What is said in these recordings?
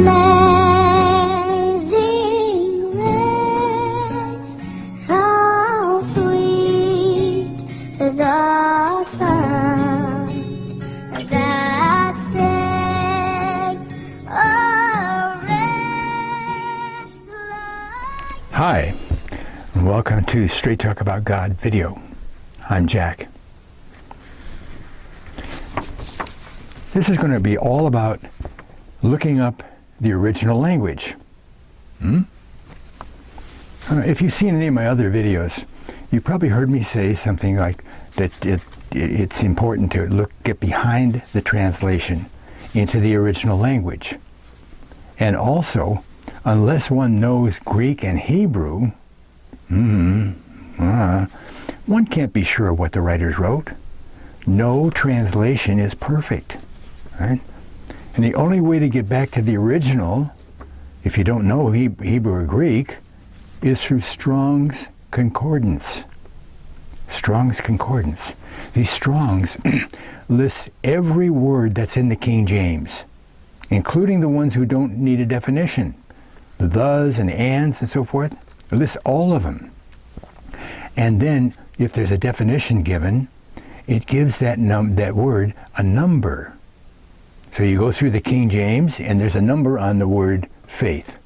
Amazing grace, how sweet the sound that saved a wretch like. Hi, and welcome to Straight Talk About God video. I'm Jack. This is going to be all about looking up the original language. If you've seen any of my other videos, you probably heard me say something like that it's important to get behind the translation into the original language. And also, unless one knows Greek and Hebrew, one can't be sure what the writers wrote. No translation is perfect, right? And the only way to get back to the original, if you don't know Hebrew or Greek, is through Strong's Concordance. Strong's Concordance. These Strongs list every word that's in the King James, including the ones who don't need a definition. The thes and ands and so forth. It lists all of them. And then, if there's a definition given, it gives that word a number. So you go through the King James, and there's a number on the word faith.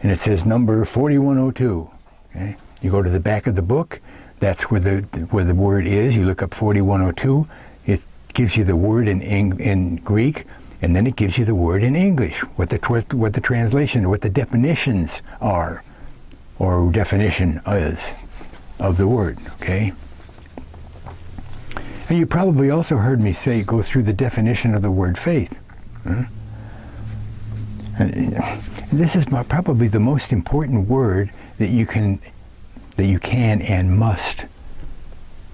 And it says number 4102. Okay? You go to the back of the book, that's where the word is. You look up 4102. It gives you the word in Greek, and then it gives you the word in English, what the translation, what the definitions are, or definition is of the word, okay? And you probably also heard me say, go through the definition of the word faith. And this is probably the most important word that you can and must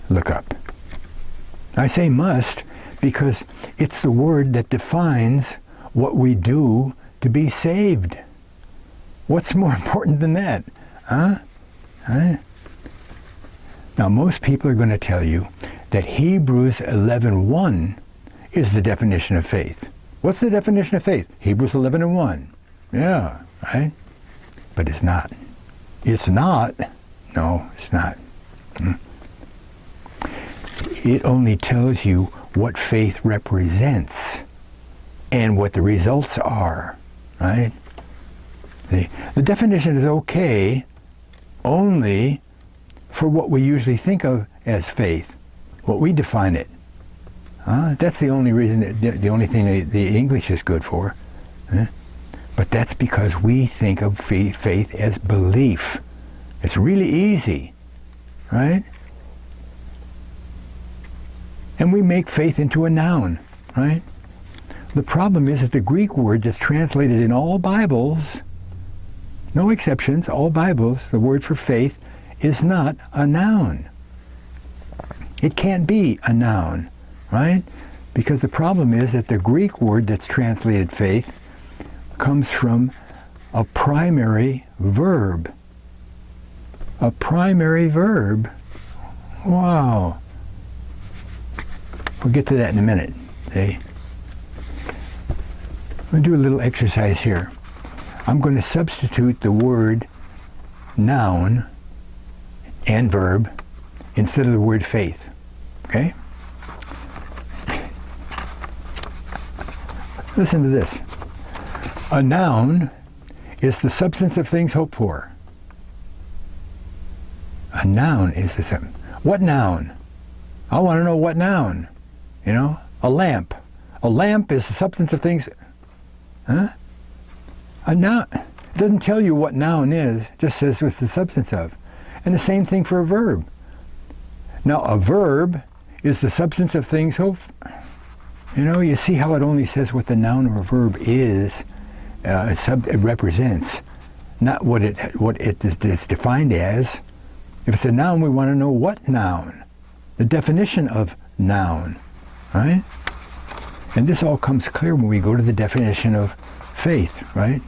look up. I say must because it's the word that defines what we do to be saved. What's more important than that? Huh? Now, most people are going to tell you that Hebrews 11:1 is the definition of faith. What's the definition of faith? Hebrews 11:1. Yeah, right? But it's not. It's not. No, it's not. It only tells you what faith represents and what the results are, right? The definition is okay only for what we usually think of as faith, what we define it. That's the only reason, the only thing the English is good for. But that's because we think of faith as belief. It's really easy, right? And we make faith into a noun, right? The problem is that the Greek word that's translated in all Bibles, no exceptions, all Bibles, the word for faith is not a noun. It can't be a noun, right? Because the problem is that the Greek word that's translated faith comes from a primary verb. A primary verb. Wow. We'll get to that in a minute. Okay? We'll do a little exercise here. I'm going to substitute the word noun and verb instead of the word faith. Okay? Listen to this. A noun is the substance of things hoped for. A noun is the substance. What noun? I want to know what noun. You know? A lamp. A lamp is the substance of things. Huh? A noun. It doesn't tell you what noun is. It just says what's the substance of. And the same thing for a verb. Now, a verb is the substance of things hoped for. You know, you see how it only says what the noun or verb is, it represents, not what it is defined as. If it's a noun, we want to know what noun, the definition of noun, right? And this all comes clear when we go to the definition of faith, right?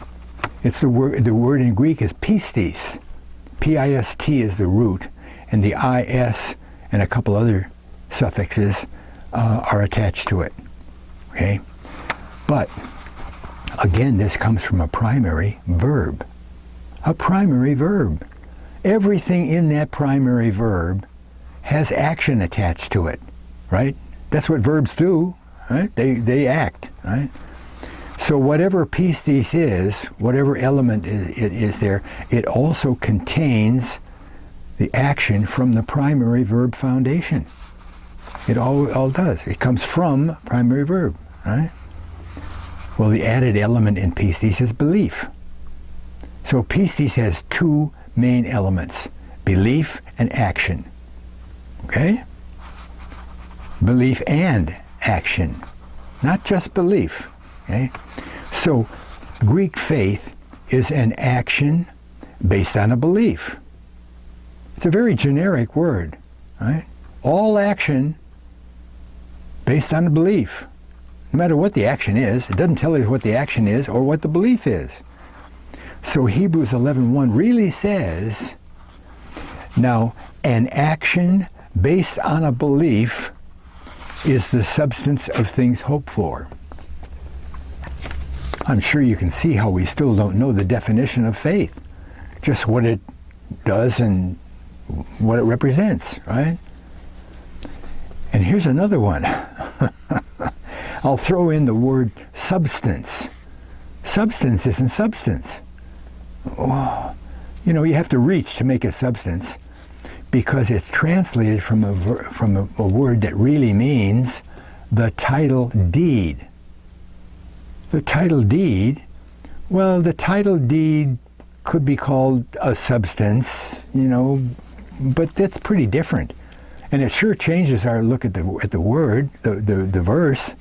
It's the word in Greek is pistis. P-I-S-T is the root, and the I-S and a couple other suffixes are attached to it. Okay? But Again, this comes from a primary verb. A primary verb. Everything in that primary verb has action attached to it, right? That's what verbs do, right? They act, right? So whatever pistis is, whatever element is there, it also contains the action from the primary verb foundation. It all does. It comes from primary verb, right? Well, the added element in pistis is belief. So pistis has two main elements, belief and action. Okay? Belief and action, not just belief. Okay? So Greek faith is an action based on a belief. It's a very generic word, right? All action based on a belief. No matter what the action is, it doesn't tell you what the action is or what the belief is. So Hebrews 11:1 really says, now an action based on a belief is the substance of things hoped for. I'm sure you can see how we still don't know the definition of faith, just what it does and what it represents, right? And here's another one. I'll throw in the word substance. Substance isn't substance. Oh, you know, you have to reach to make it substance because it's translated from a word that really means the title deed. The title deed, well, the title deed could be called a substance, you know, but that's pretty different. And it sure changes our look at the word, the verse.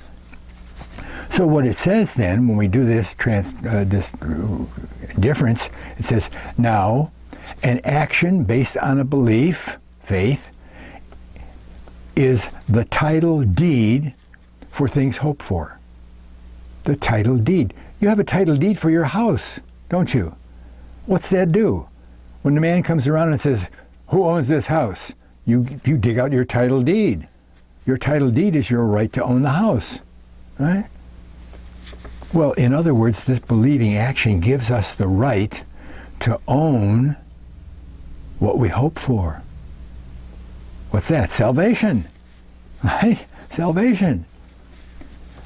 So what it says then, when we do this difference, it says, now, an action based on a belief, faith, is the title deed for things hoped for. The title deed. You have a title deed for your house, don't you? What's that do? When the man comes around and says, who owns this house? You dig out your title deed. Your title deed is your right to own the house, right? Well, in other words, this believing action gives us the right to own what we hope for. What's that? Salvation, right? Salvation.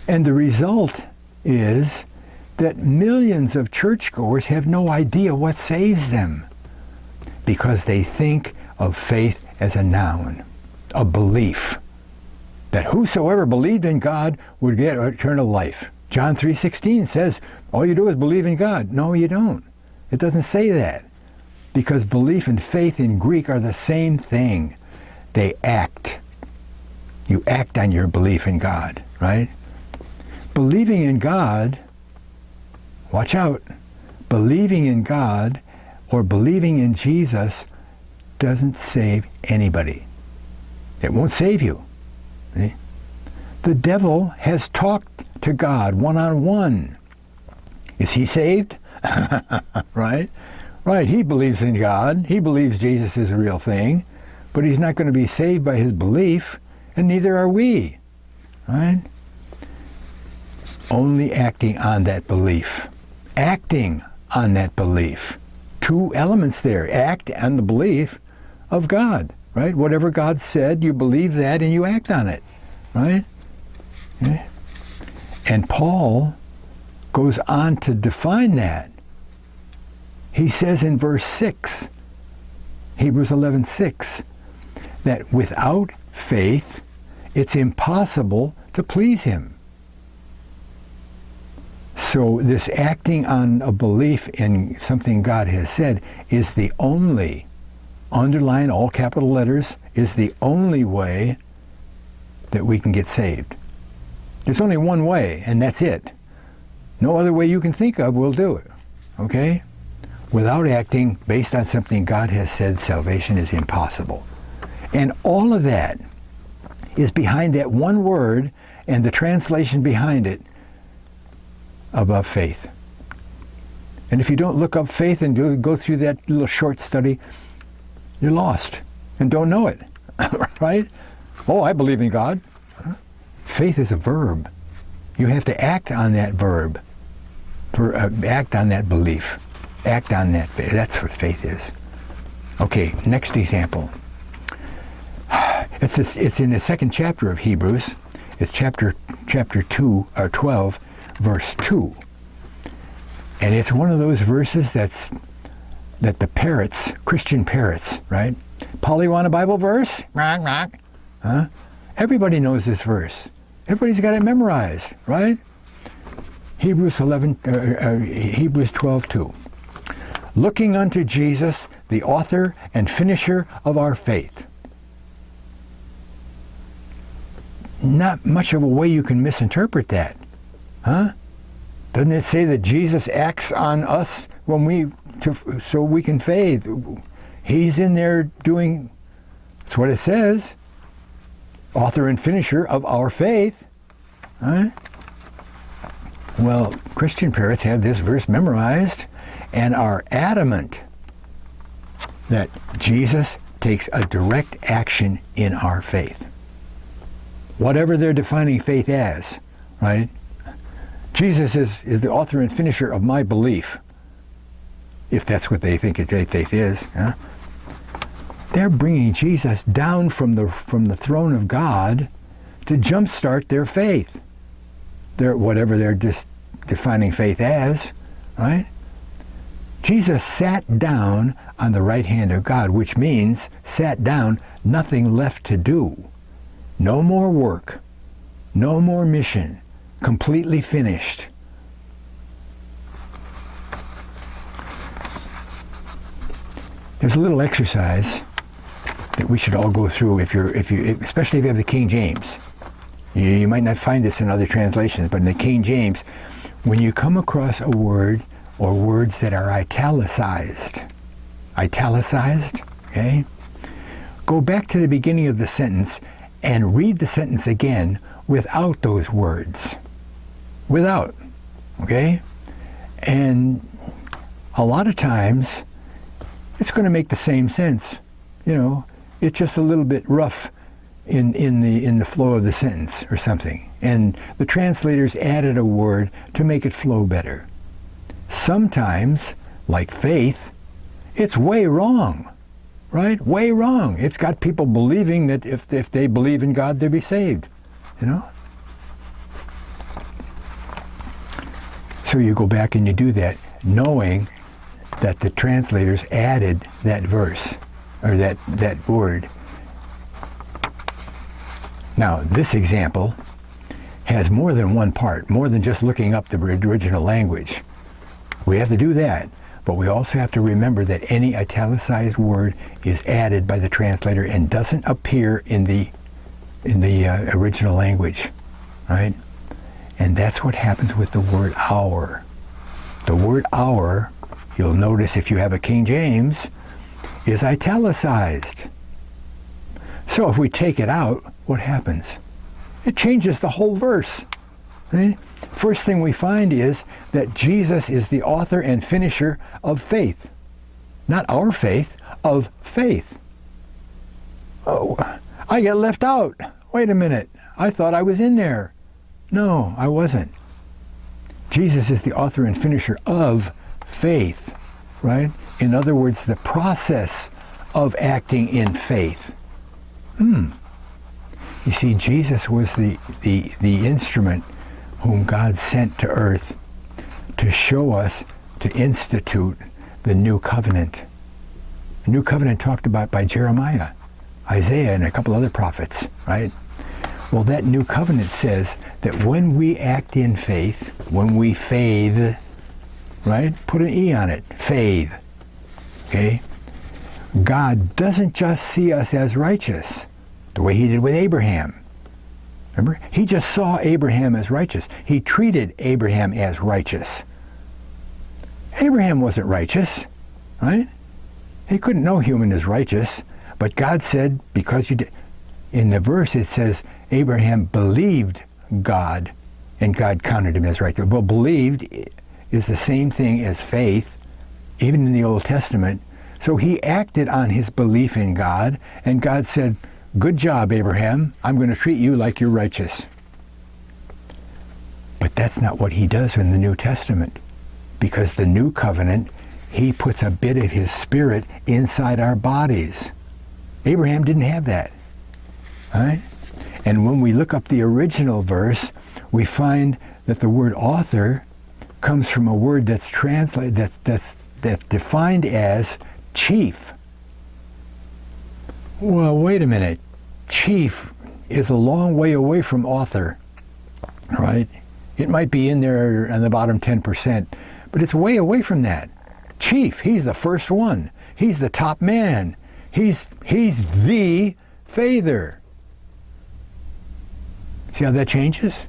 And the result is that millions of churchgoers have no idea what saves them because they think of faith as a noun, a belief, that whosoever believed in God would get eternal life. John 3:16 says, all you do is believe in God. No, you don't. It doesn't say that because belief and faith in Greek are the same thing. They act. You act on your belief in God, right? Believing in God, watch out, believing in God or believing in Jesus doesn't save anybody. It won't save you. See? The devil has talked to God one-on-one. Is he saved? Right? Right, he believes in God. He believes Jesus is a real thing, but he's not going to be saved by his belief, and neither are we. Right? Only acting on that belief. Acting on that belief. Two elements there. Act on the belief of God, right? Whatever God said, you believe that and you act on it, right? Okay. And Paul goes on to define that. He says in verse 6, Hebrews 11:6, that without faith, it's impossible to please him. So this acting on a belief in something God has said is the only, underline all capital letters, is the only way that we can get saved. There's only one way, and that's it. No other way you can think of will do it, okay? Without acting based on something God has said, salvation is impossible. And all of that is behind that one word and the translation behind it, above faith. And if you don't look up faith and go through that little short study, you're lost and don't know it, right? Oh, I believe in God. Faith is a verb. You have to act on that verb, Act on that belief. Act on that faith. That's what faith is. Okay, next example. It's in the second chapter of Hebrews. It's chapter 2 or 12, verse 2. And it's one of those verses that the parrots, Christian parrots, right? Paul, you want a Bible verse? Huh? Everybody knows this verse. Everybody's got it memorized, right? Hebrews 12:2. Looking unto Jesus, the author and finisher of our faith. Not much of a way you can misinterpret that, huh? Doesn't it say that Jesus acts on us so we can faith? He's in there doing. That's what it says. Author and finisher of our faith, huh? Well, Christian parrots have this verse memorized and are adamant that Jesus takes a direct action in our faith. Whatever they're defining faith as, right? Jesus is the author and finisher of my belief, if that's what they think faith is. Huh? They're bringing Jesus down from the throne of God to jumpstart their faith. Whatever they're just defining faith as, right? Jesus sat down on the right hand of God, which means sat down, nothing left to do. No more work, no more mission, completely finished. There's a little exercise that we should all go through especially if you have the King James. You might not find this in other translations, but in the King James, when you come across a word or words that are italicized, okay? Go back to the beginning of the sentence and read the sentence again without those words. Without, okay? And a lot of times, it's going to make the same sense. You know, it's just a little bit rough in the flow of the sentence or something. And the translators added a word to make it flow better. Sometimes, like faith, it's way wrong, right? Way wrong. It's got people believing that if they believe in God, they'll be saved, you know? So you go back and you do that, knowing that the translators added that verse, or that word. Now, this example has more than one part, more than just looking up the original language. We have to do that, but we also have to remember that any italicized word is added by the translator and doesn't appear in the original language, right? And that's what happens with the word our. The word our, you'll notice if you have a King James, is italicized. So if we take it out, what happens? It changes the whole verse. Right? First thing we find is that Jesus is the author and finisher of faith. Not our faith, of faith. Oh, I got left out. Wait a minute. I thought I was in there. No, I wasn't. Jesus is the author and finisher of faith, right? In other words, the process of acting in faith. You see, Jesus was the instrument whom God sent to earth to show us, to institute the new covenant. The new covenant talked about by Jeremiah, Isaiah, and a couple other prophets, right? Well, that new covenant says that when we act in faith, when we faith, right? Put an E on it, faith, okay? God doesn't just see us as righteous, the way he did with Abraham. Remember? He just saw Abraham as righteous. He treated Abraham as righteous. Abraham wasn't righteous, right? He couldn't know human as righteous, but God said, because you did. In the verse it says, Abraham believed God, and God counted him as righteous. Well, believed is the same thing as faith, even in the Old Testament. So he acted on his belief in God, and God said, good job, Abraham. I'm going to treat you like you're righteous. But that's not what he does in the New Testament. because the new covenant, he puts a bit of his spirit inside our bodies. Abraham didn't have that. Right? And when we look up the original verse, we find that the word author comes from a word that's translated, that's defined as chief. Well, wait a minute. Chief is a long way away from author, right? It might be in there on the bottom 10%, but it's way away from that. Chief, he's the first one. He's the top man. He's the Father. See how that changes?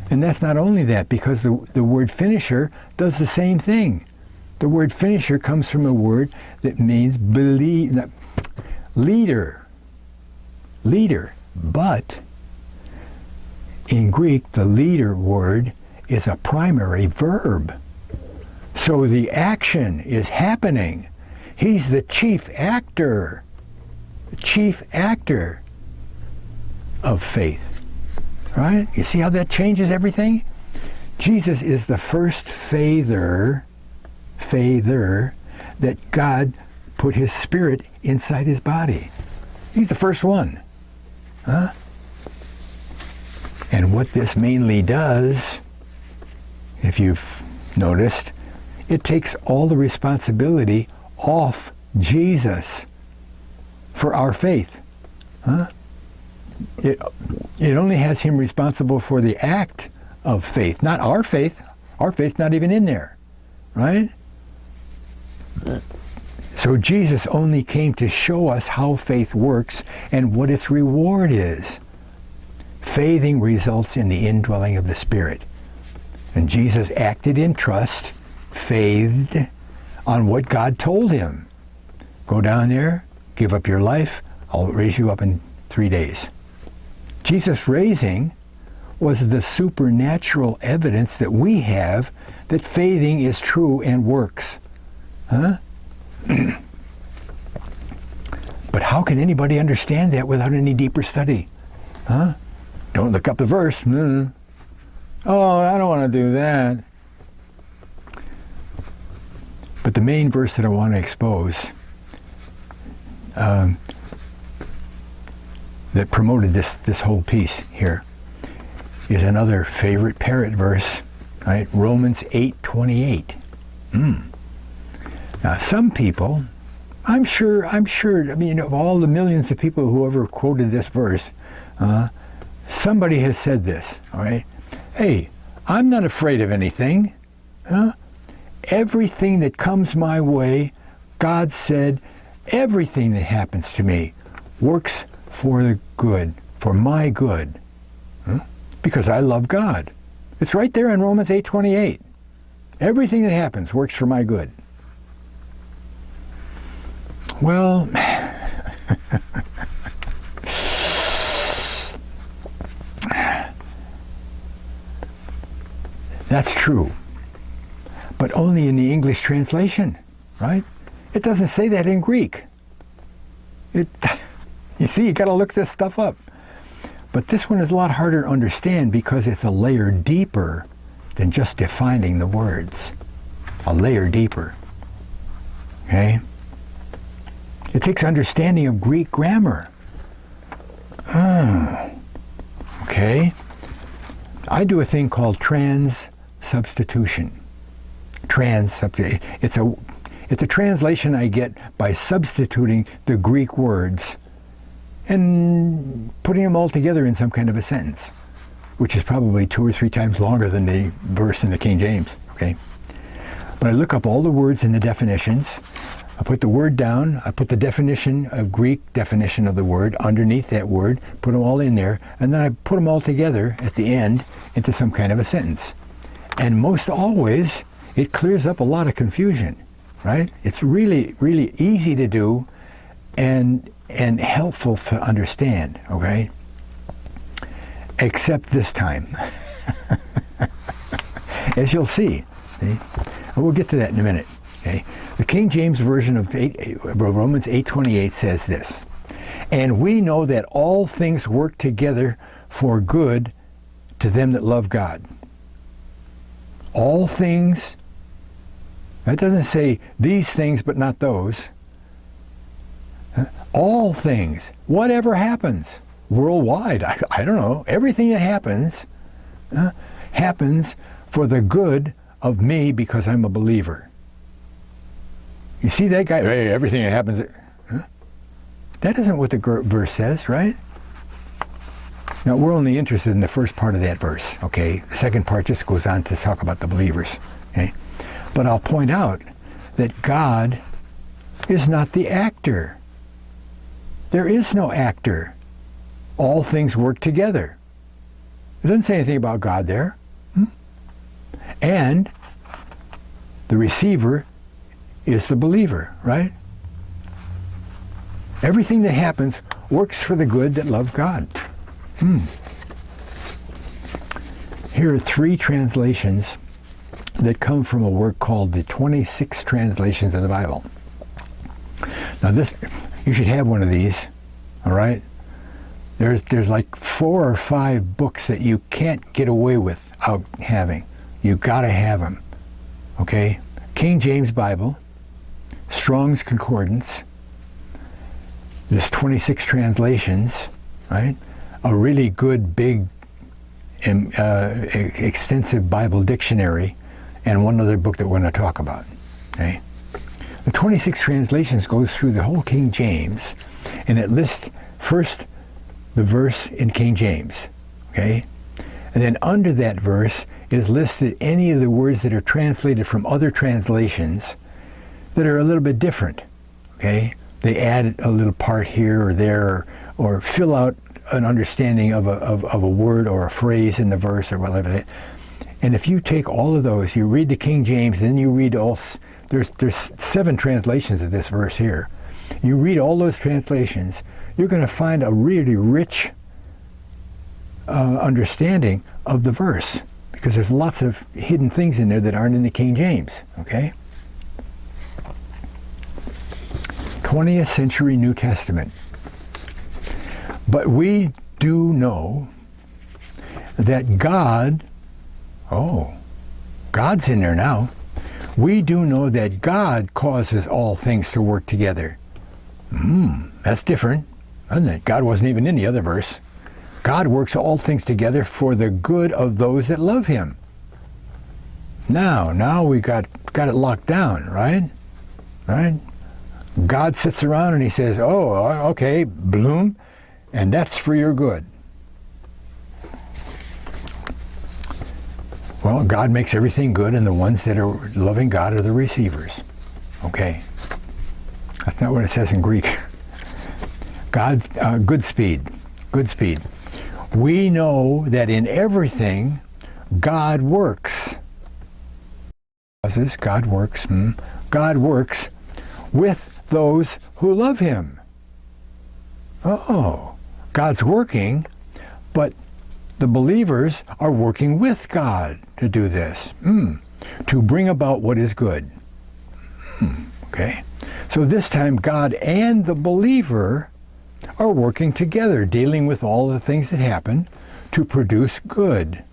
And that's not only that, because the word finisher does the same thing. The word finisher comes from a word that means leader. Leader. But in Greek, the leader word is a primary verb. So the action is happening. He's the chief actor of faith. Right? You see how that changes everything? Jesus is the first Father that God put his spirit inside his body. He's the first one. Huh? And what this mainly does, if you've noticed, it takes all the responsibility off Jesus for our faith. Huh? It only has him responsible for the act of faith, not our faith. Our faith's not even in there, right? So Jesus only came to show us how faith works and what its reward is. Faithing results in the indwelling of the Spirit. And Jesus acted in trust, faithed on what God told him. Go down there, give up your life, I'll raise you up in 3 days. Jesus' raising was the supernatural evidence that we have that faithing is true and works. Huh? But how can anybody understand that without any deeper study? Huh? Don't look up the verse. Oh, I don't want to do that. But the main verse that I want to expose that promoted this whole piece here is another favorite parrot verse, right? Romans 8:28. Now, some people, I'm sure, I mean, of all the millions of people who ever quoted this verse, somebody has said this, all right? Hey, I'm not afraid of anything. Huh? Everything that comes my way, God said, everything that happens to me works for the good, for my good, because I love God. It's right there in Romans 8:28. Everything that happens works for my good. Well, that's true, but only in the English translation, right? It doesn't say that in Greek. You see, you got to look this stuff up. But this one is a lot harder to understand because it's a layer deeper than just defining the words. A layer deeper. Okay? It takes understanding of Greek grammar. Okay? I do a thing called trans-substitution. It's a translation I get by substituting the Greek words and putting them all together in some kind of a sentence, which is probably 2 or 3 times longer than the verse in the King James, okay? But I look up all the words in the definitions, I put the word down, I put the definition of Greek definition of the word underneath that word, put them all in there, and then I put them all together at the end into some kind of a sentence. And most always, it clears up a lot of confusion, right? It's really, really easy to do and helpful to understand, okay? Except this time. As you'll see. We'll get to that in a minute. Okay? The King James Version of Romans 8:28 says this, "And we know that all things work together for good to them that love God." All things It doesn't say these things but not those. All things, whatever happens, worldwide, I don't know, everything that happens, happens for the good of me because I'm a believer. You see that guy, hey, everything that happens, that isn't what the verse says, right? Now, we're only interested in the first part of that verse, okay? The second part just goes on to talk about the believers, okay? But I'll point out that God is not the actor. There is no actor. All things work together. It doesn't say anything about God there. And the receiver is the believer, right? Everything that happens works for the good that love God. Here are 3 translations that come from a work called the 26 Translations of the Bible. Now this, you should have one of these, all right? There's like 4 or 5 books that you can't get away without having. You gotta have them, okay? King James Bible, Strong's Concordance, there's 26 translations, right? A really good, big, extensive Bible dictionary, and one other book that we're going to talk about, okay? The 26 translations go through the whole King James, and it lists first the verse in King James, okay? And then under that verse is listed any of the words that are translated from other translations that are a little bit different, okay? They add a little part here or there, or fill out an understanding of a word or a phrase in the verse or whatever. And if you take all of those, you read the King James, and then you read there's 7 translations of this verse here. You read all those translations, you're going to find a really rich understanding of the verse, because there's lots of hidden things in there that aren't in the King James, okay? 20th century New Testament. But we do know that God's in there now. We do know that God causes all things to work together. That's different, isn't it? God wasn't even in the other verse. God works all things together for the good of those that love Him. Now we got it locked down, right? Right? God sits around and He says, oh, okay, bloom, and that's for your good. Well, God makes everything good, and the ones that are loving God are the receivers. Okay. That's not what it says in Greek. God, good speed. We know that in everything, God works. God works. God works with those who love Him. Oh, God's working, but the believers are working with God to do this, to bring about what is good. Okay? So this time, God and the believer are working together, dealing with all the things that happen to produce good.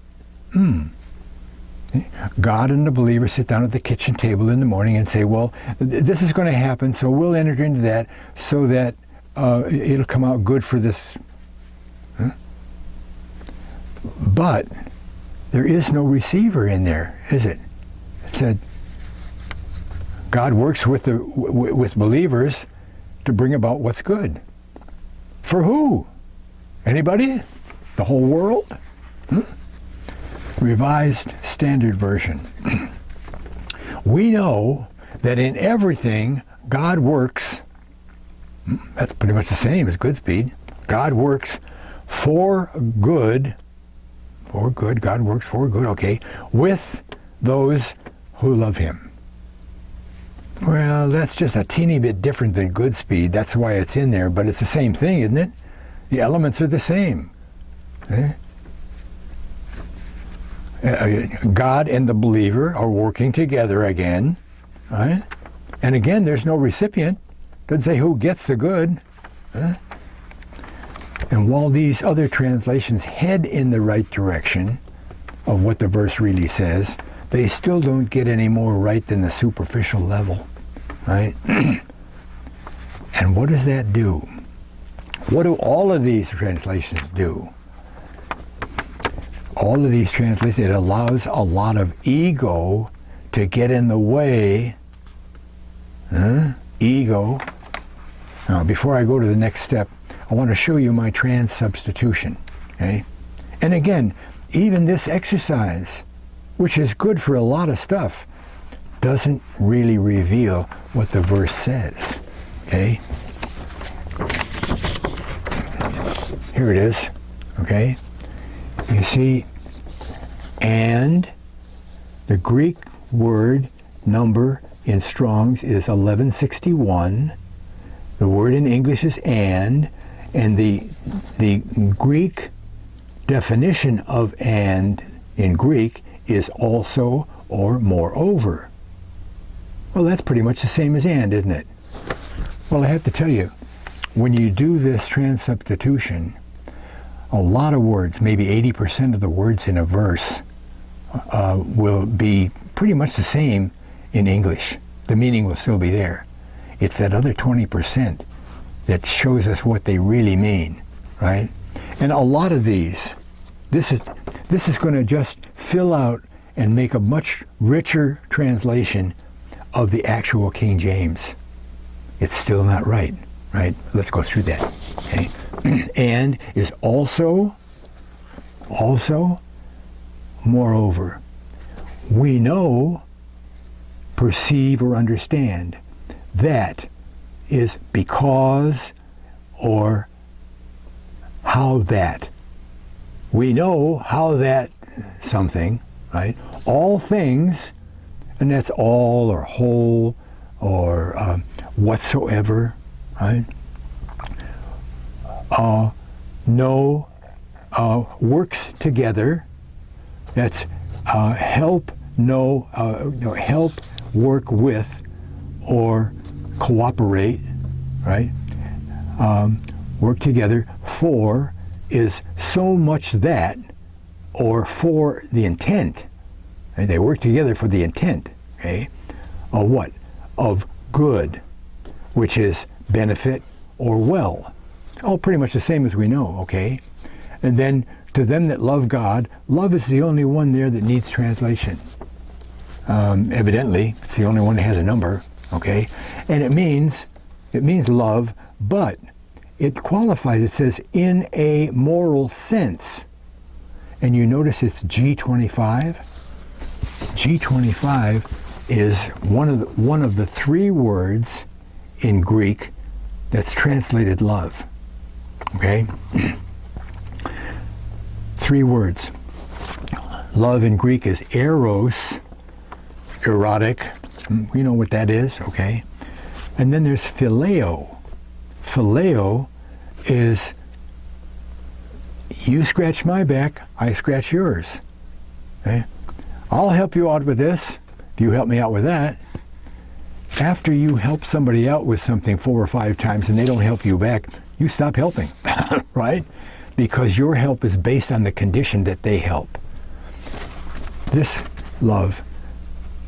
God and the believer sit down at the kitchen table in the morning and say, well, this is going to happen, so we'll enter into that so that it'll come out good for this. But there is no receiver in there, is it? It said God works with believers to bring about what's good. For who? Anybody? The whole world? Revised Standard Version. We know that in everything God works, that's pretty much the same as good speed. God works for good, God works for good, okay, with those who love Him. Well, that's just a teeny bit different than good speed. That's why it's in there, but it's the same thing, isn't it? The elements are the same. God and the believer are working together again, right? And again, there's no recipient. Doesn't say who gets the good. And while these other translations head in the right direction of what the verse really says, they still don't get any more right than the superficial level, right? And what does that do? What do all of these translations do? All of these translations, it allows a lot of ego to get in the way. Ego. Now, before I go to the next step, I want to show you my transubstitution. Okay? And again, even this exercise, which is good for a lot of stuff, doesn't really reveal what the verse says. Okay? Here it is. Okay? You see, and the Greek word number in Strong's is 1161. The word in English is and the Greek definition of and in Greek is also or moreover. Well, that's pretty much the same as and, isn't it? Well, I have to tell you, when you do this transubstitution, a lot of words, maybe 80% of the words in a verse, will be pretty much the same in English. The meaning will still be there. It's that other 20% that shows us what they really mean, right? And a lot of these, this is going to just fill out and make a much richer translation of the actual King James. It's still not right, right? Let's go through that, okay? And is also, moreover. We know, perceive, or understand. That is because or how that. We know how that something, right? All things, and that's all or whole or whatsoever, right? No works together. That's help, help, work with, or cooperate, right? Work together. For is so much that, or for the intent. Right? They work together for the intent, okay? Of what? Of good, which is benefit or well. All pretty much the same as we know, okay? And then to them that love God, love is the only one there that needs translation. Evidently, it's the only one that has a number, okay? And it means love, but it qualifies, it says in a moral sense. And you notice it's G25. G25 is one of the three words in Greek that's translated love. Okay? Three words. Love in Greek is eros, erotic. You know what that is, okay? And then there's phileo. Phileo is you scratch my back, I scratch yours. Okay? I'll help you out with this if you help me out with that. After you help somebody out with something 4 or 5 times and they don't help you back, you stop helping, right? Because your help is based on the condition that they help. This love,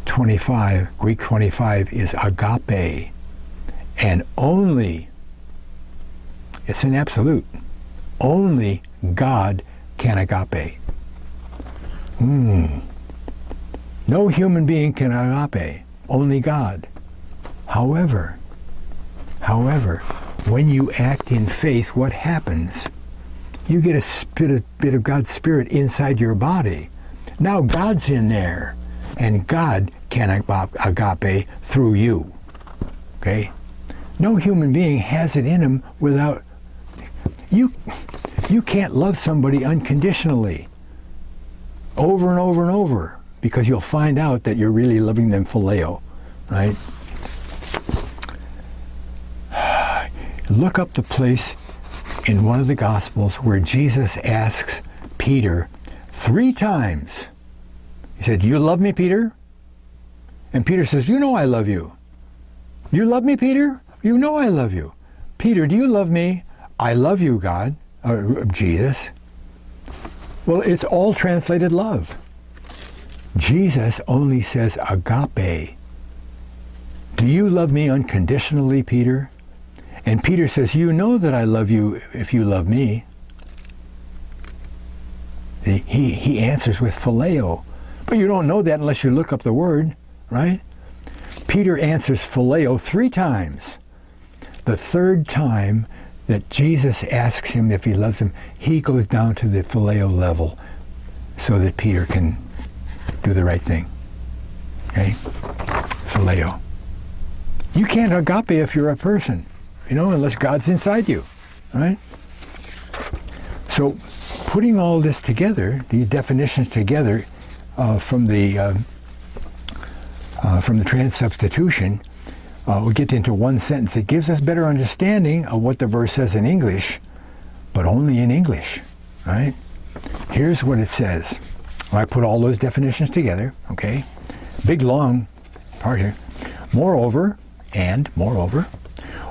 25, Greek 25, is agape. And only, it's an absolute, only God can agape. No human being can agape, only God. However, when you act in faith, what happens? You get a bit of God's Spirit inside your body. Now God's in there, and God can agape through you. Okay? No human being has it in him without... You can't love somebody unconditionally over and over and over, because you'll find out that you're really loving them phileo, right? Look up the place in one of the Gospels where Jesus asks Peter 3 times. He said, "You love me, Peter?" And Peter says, "You know I love you." "You love me, Peter?" "You know I love you." "Peter, do you love me?" "I love you, God," or Jesus. Well, it's all translated love. Jesus only says agape. Do you love me unconditionally, Peter? And Peter says, you know that I love you if you love me. He answers with phileo. But you don't know that unless you look up the word, right? Peter answers phileo 3 times. The third time that Jesus asks him if he loves him, he goes down to the phileo level so that Peter can do the right thing. Okay? Phileo. You can't agape if you're a person, unless God's inside you, right? So putting all this together, these definitions together from the transubstitution, we get into one sentence. It gives us better understanding of what the verse says in English, but only in English, right? Here's what it says. I put all those definitions together, okay? Big, long part here. Moreover,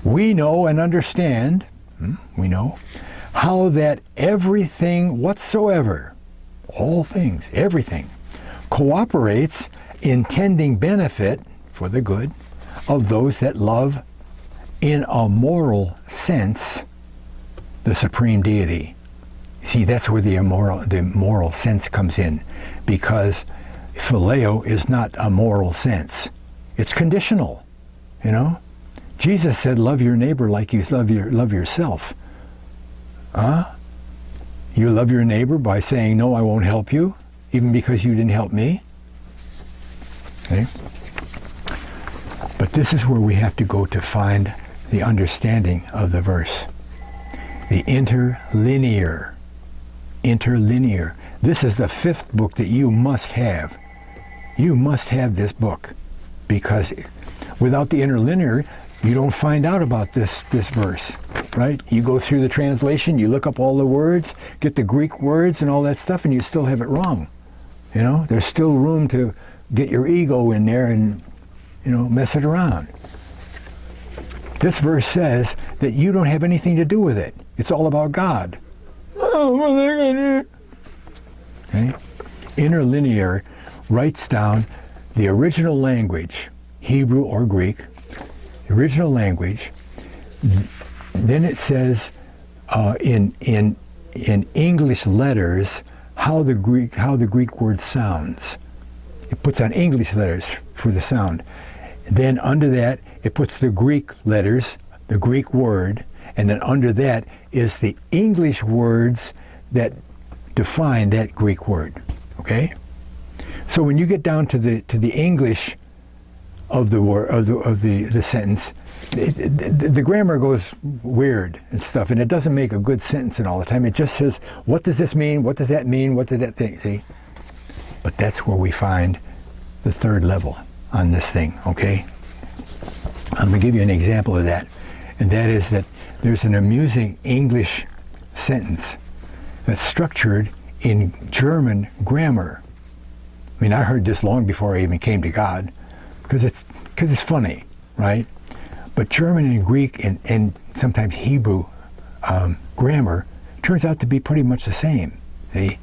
we know and understand, how that everything whatsoever, all things, everything, cooperates in tending benefit for the good of those that love in a moral sense the supreme deity. See, that's where the moral sense comes in, because phileo is not a moral sense. It's conditional, Jesus said, love your neighbor like you love yourself. You love your neighbor by saying, no, I won't help you, even because you didn't help me. Okay? But this is where we have to go to find the understanding of the verse. The interlinear. This is the 5th book that you must have. You must have this book, because without the interlinear, you don't find out about this verse, right? You go through the translation, you look up all the words, get the Greek words and all that stuff, and you still have it wrong. There's still room to get your ego in there and, mess it around. This verse says that you don't have anything to do with it. It's all about God. Okay? Interlinear writes down the original language, Hebrew or Greek, the original language. Then it says in English letters how the Greek word sounds. It puts on English letters for the sound. Then under that, it puts the Greek letters, the Greek word, and then under that is the English words that define that Greek word. Okay? So when you get down to the English of the word of the sentence, the grammar goes weird and stuff, and it doesn't make a good sentence and all the time. It just says, what does this mean? What does that mean? What did that thing? See? But that's where we find the 3rd level on this thing, okay? I'm going to give you an example of that, and that is that there's an amusing English sentence that's structured in German grammar. I mean, I heard this long before I even came to God, because it's funny, right? But German and Greek and sometimes Hebrew grammar turns out to be pretty much the same. See?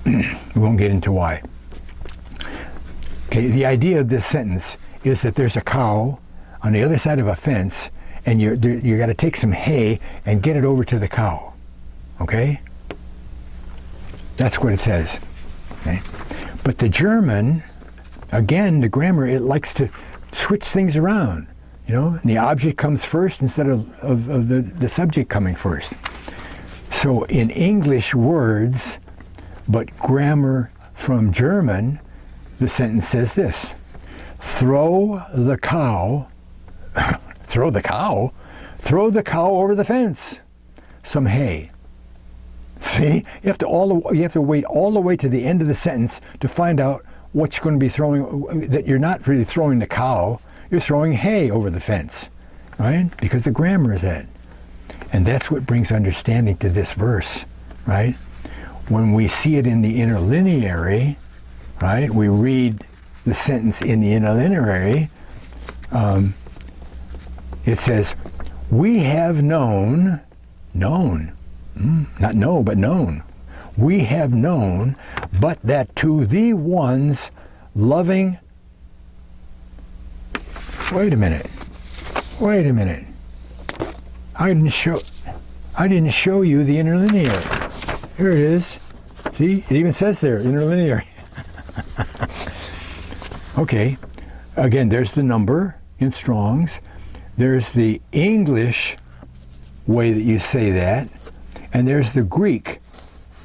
We won't get into why. Okay, the idea of this sentence is that there's a cow on the other side of a fence, and you got to take some hay and get it over to the cow. Okay? That's what it says. Okay? But the German, again, the grammar, it likes to switch things around. And the object comes first instead of the subject coming first. So in English words, but grammar from German, the sentence says this: throw the cow over the fence, some hay. See, you have to wait all the way to the end of the sentence to find out what you're going to be throwing. That you're not really throwing the cow, you're throwing hay over the fence, right? Because the grammar is that, and that's what brings understanding to this verse, right? When we see it in the interlineary, right? We read the sentence in the interlineary. It says, "We have known, not know, but known. we have known, but that to the ones loving... Wait a minute. I didn't show you the interlinear. Here it is. See, it even says there, interlinear. Okay, again, there's the number in Strong's. There's the English way that you say that, and there's the Greek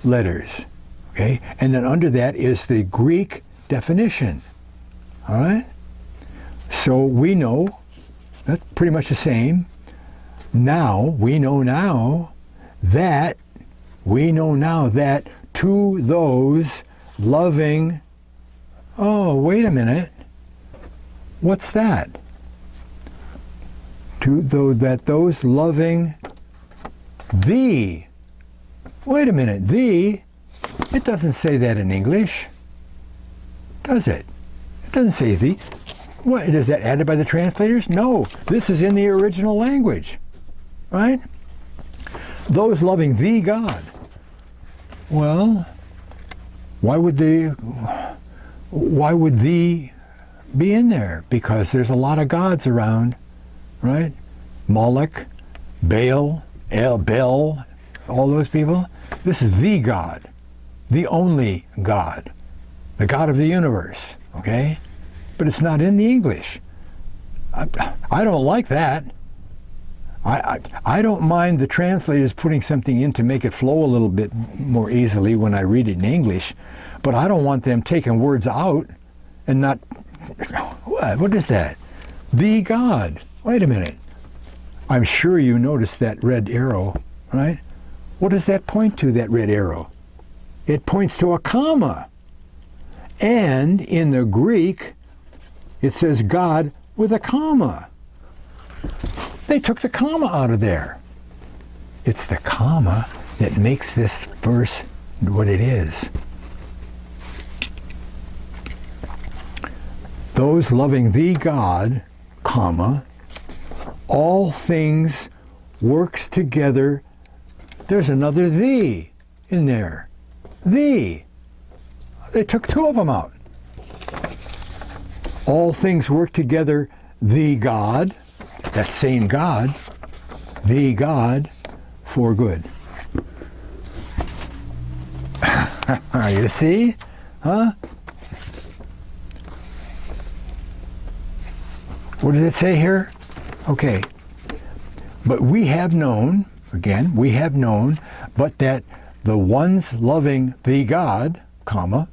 letters. Okay, and then under that is the Greek definition. All right. So we know that's pretty much the same. We know now that to those loving... Oh, wait a minute. What's that? Those loving thee. Wait a minute. Thee? It doesn't say that in English. Does it? It doesn't say thee. What, is that added by the translators? No. This is in the original language. Right? Those loving thee, God. Well, why would thee be in there? Because there's a lot of gods around, right? Moloch, Baal, Bel, all those people. This is the God, the only God, the God of the universe, okay? But it's not in the English. I don't like that. I don't mind the translators putting something in to make it flow a little bit more easily when I read it in English, but I don't want them taking words out and not... What is that? The God. Wait a minute. I'm sure you noticed that red arrow, right? What does that point to, that red arrow? It points to a comma. And in the Greek, it says God with a comma. They took the comma out of there. It's the comma that makes this verse what it is. Those loving thee, God, comma, all things works together. There's another thee in there. Thee. They took two of them out. All things work together, thee, God, that same God, thee, God, for good. You see? Huh? What did it say here? Okay. But we have known, again, we have known, but that the ones loving the God, comma,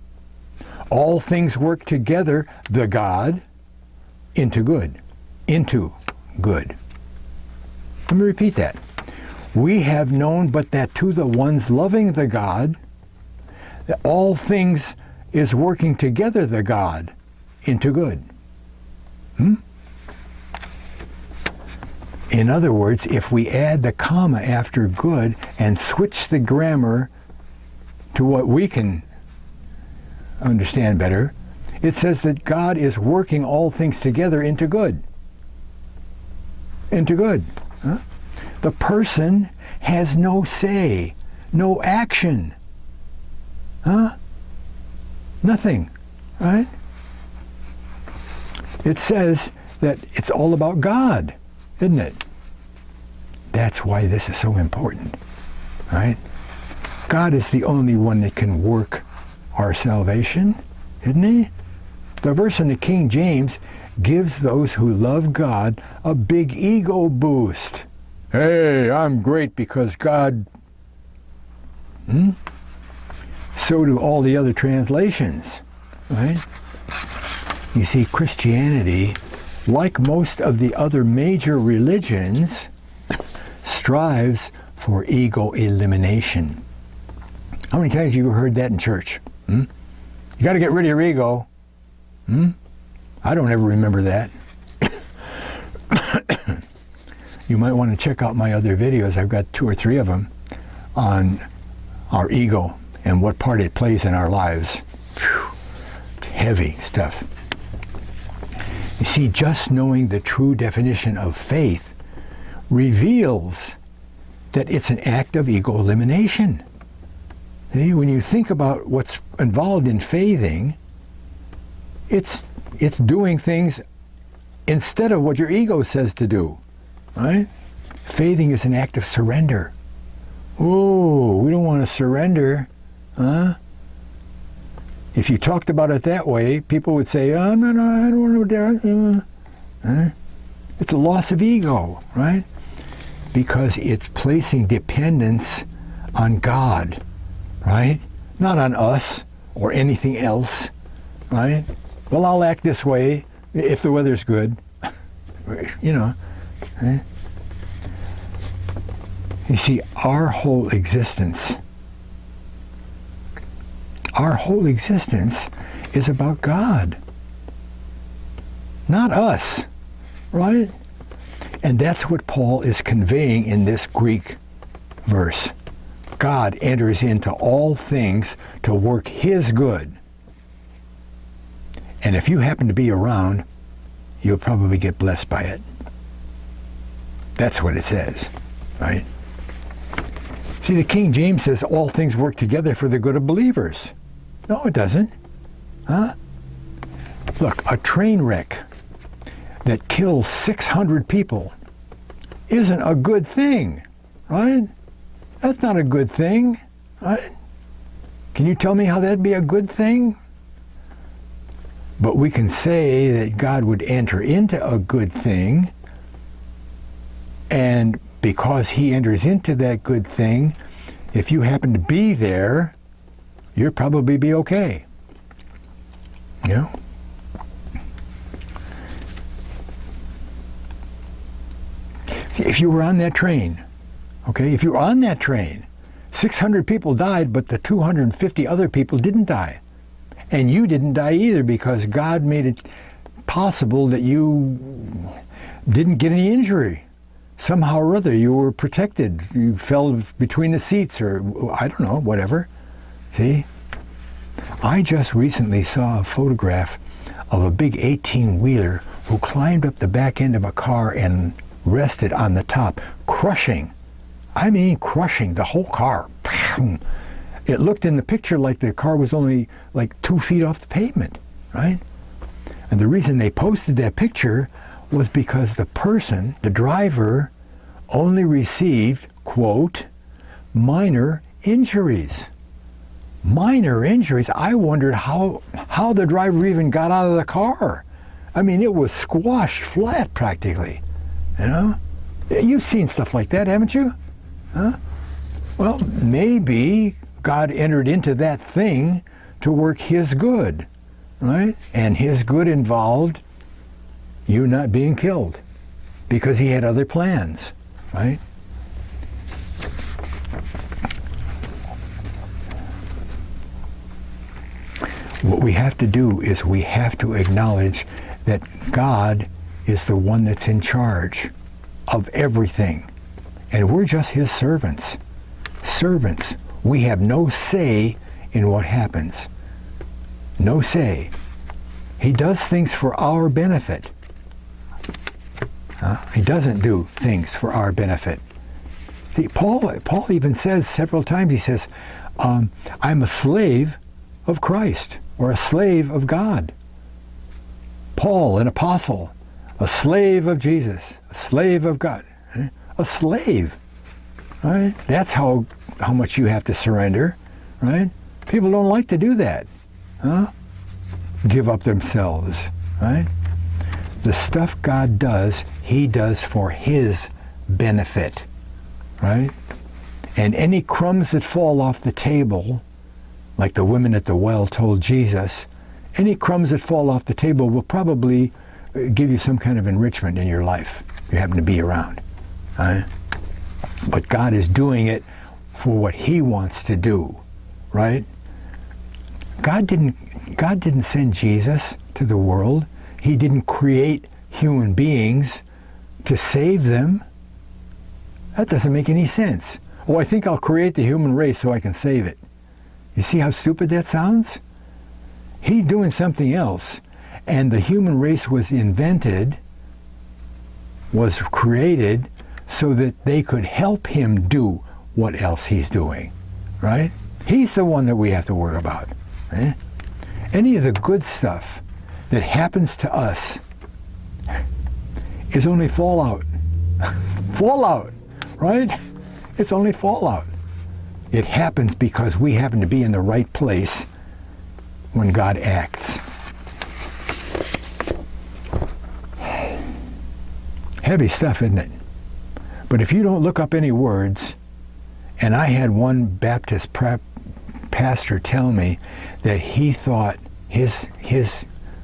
all things work together, the God, into good. Into good. Let me repeat that. We have known, but that to the ones loving the God, that all things is working together, the God, into good. In other words, if we add the comma after good and switch the grammar to what we can understand better, it says that God is working all things together into good. Into good. Huh? The person has no say, no action. Huh? Nothing. Right? It says that it's all about God, isn't it? That's why this is so important. Right? God is the only one that can work our salvation, isn't he? The verse in the King James gives those who love God a big ego boost. Hey, I'm great because God... So do all the other translations, right? You see, Christianity, like most of the other major religions, strives for ego elimination. How many times have you heard that in church? You got to get rid of your ego. I don't ever remember that. You might want to check out my other videos. I've got 2 or 3 of them on our ego and what part it plays in our lives. Whew. Heavy stuff. You see, just knowing the true definition of faith reveals that it's an act of ego elimination. See, when you think about what's involved in faithing, it's doing things instead of what your ego says to do, right? Faithing is an act of surrender. Oh, we don't want to surrender, huh? If you talked about it that way, people would say, oh, no, I don't want to do that. It's a loss of ego, right? Because it's placing dependence on God, right? Not on us or anything else, right? Well, I'll act this way if the weather's good, you know. Right? You see, our whole existence is about God, not us, right? And that's what Paul is conveying in this Greek verse. God enters into all things to work his good. And if you happen to be around, you'll probably get blessed by it. That's what it says, right? See, the King James says all things work together for the good of believers. No, it doesn't. Huh? Look, a train wreck that kills 600 people isn't a good thing, right? That's not a good thing, right? Can you tell me how that'd be a good thing? But we can say that God would enter into a good thing, and because he enters into that good thing, if you happen to be there, you'll probably be okay. You know? See, if you were on that train, okay, if you were on that train, 600 people died, but the 250 other people didn't die. And you didn't die either because God made it possible that you didn't get any injury. Somehow or other, you were protected. You fell between the seats or, I don't know, whatever. See? I just recently saw a photograph of a big 18-wheeler who climbed up the back end of a car and rested on the top, crushing the whole car. It looked in the picture like the car was only like 2 feet off the pavement, right? And the reason they posted that picture was because the person, the driver, only received, quote, minor injuries. Minor injuries. I wondered how the driver even got out of the car. I mean, it was squashed flat practically, you know? You've seen stuff like that, haven't you? Huh? Well, maybe God entered into that thing to work his good, right? And his good involved you not being killed because he had other plans, right? What we have to do is we have to acknowledge that God is the one that's in charge of everything. And we're just his servants. Servants. We have no say in what happens. No say. He does things for our benefit. He doesn't do things for our benefit. See, Paul even says several times, he says, I'm a slave of Christ, or a slave of God. Paul, an apostle, a slave of Jesus, a slave of God. A slave. Right? That's how much you have to surrender. Right? People don't like to do that. Huh? Give up themselves. Right? The stuff God does, he does for his benefit. Right? And any crumbs that fall off the table, like the women at the well told Jesus, any crumbs that fall off the table will probably give you some kind of enrichment in your life if you happen to be around. Right? But God is doing it for what he wants to do, right? God didn't send Jesus to the world. He didn't create human beings to save them. That doesn't make any sense. Oh, I think I'll create the human race so I can save it. You see how stupid that sounds? He's doing something else. And the human race was invented, was created, so that they could help him do what else he's doing, right? He's the one that we have to worry about. Eh? Any of the good stuff that happens to us is only fallout. Fallout, right? It's only fallout. It happens because we happen to be in the right place when God acts. Heavy stuff, isn't it? But if you don't look up any words, and I had one Baptist pastor tell me that he thought his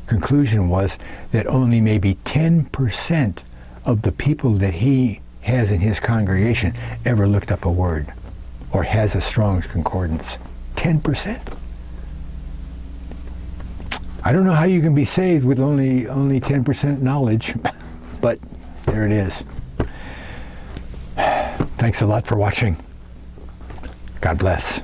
conclusion was that only maybe 10% of the people that he has in his congregation ever looked up a word or has a Strong's Concordance. 10%. I don't know how you can be saved with only 10% knowledge, but there it is. Thanks a lot for watching. God bless.